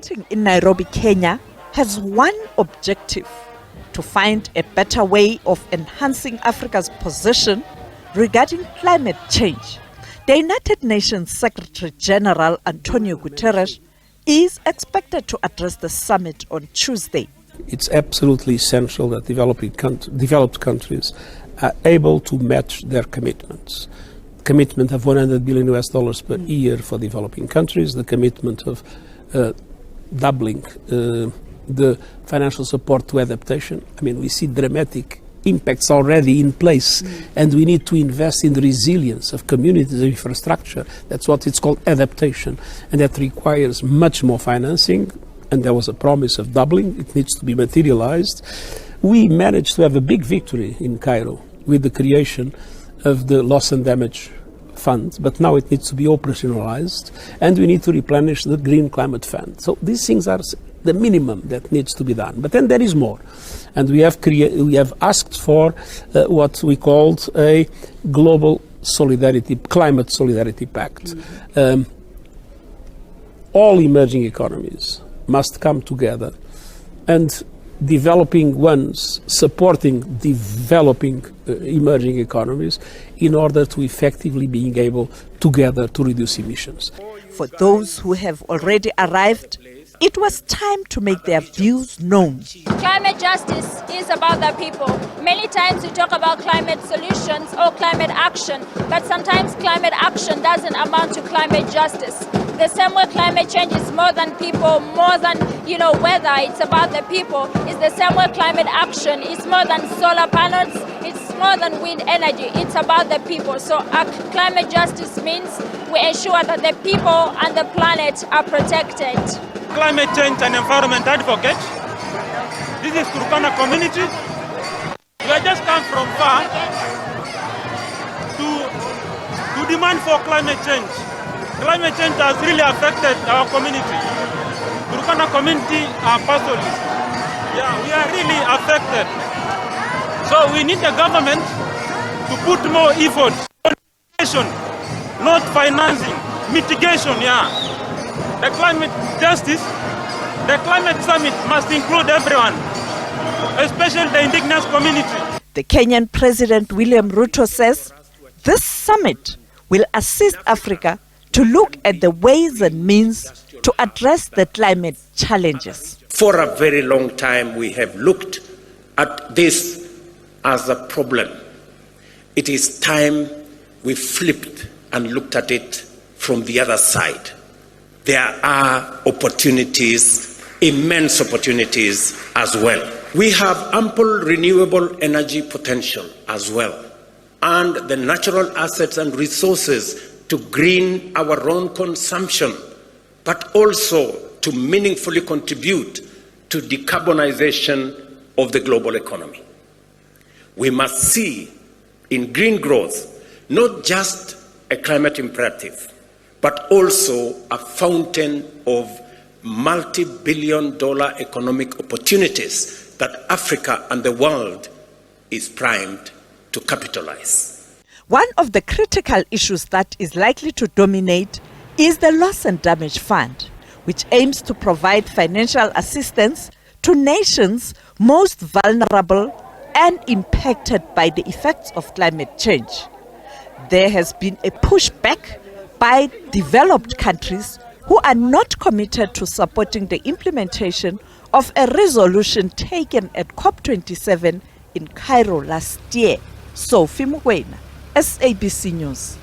meeting in Nairobi, Kenya, has one objective: to find a better way of enhancing Africa's position regarding climate change. The United Nations Secretary General Antonio Guterres is expected to address the summit on Tuesday. It's absolutely essential that developed countries are able to match their commitments. Commitment of $100 billion per year for developing countries, the commitment of doubling the financial support to adaptation. I mean, we see dramatic impacts already in place, and we need to invest in the resilience of communities and infrastructure. That's what it's called, adaptation, and that requires much more financing, and there was a promise of doubling. It needs to be materialized. We managed to have a big victory in Cairo with the creation of the loss and damage fund, but now it needs to be operationalized, and we need to replenish the Green Climate Fund. So these things are the minimum that needs to be done. But then there is more, and we have asked for what we called a global solidarity, climate solidarity pact. All emerging economies must come together, and developing ones supporting developing emerging economies in order to effectively being able together to reduce emissions. For those who have already arrived, it was time to make their views known. Climate justice is about the people. Many times we talk about climate solutions or climate action, but sometimes climate action doesn't amount to climate justice. The same way climate change is more than people, more than, weather, it's about the people. It's the same way climate action is more than solar panels, it's more than wind energy, it's about the people. So climate justice means we ensure that the people and the planet are protected. Climate change and environment advocate. This is Turkana community. We have just come from far to demand for climate change. Climate change has really affected our community. Turkana community are pastoralists. Yeah, we are really affected. So we need the government to put more effort. Not financing, mitigation, The climate justice, the climate summit must include everyone, especially the indigenous community. The Kenyan President William Ruto says this summit will assist Africa to look at the ways and means to address the climate challenges. For a very long time, we have looked at this as a problem. It is time we flipped and looked at it from the other side. There are opportunities, immense opportunities as well. We have ample renewable energy potential as well, and the natural assets and resources to green our own consumption, but also to meaningfully contribute to decarbonization of the global economy. We must see in green growth not just a climate imperative, but also a fountain of multi-billion-dollar economic opportunities that Africa and the world is primed to capitalize. One of the critical issues that is likely to dominate is the Loss and Damage Fund, which aims to provide financial assistance to nations most vulnerable and impacted by the effects of climate change. There has been a pushback by developed countries who are not committed to supporting the implementation of a resolution taken at COP27 in Cairo last year. Sophie, Mokoena, SABC News.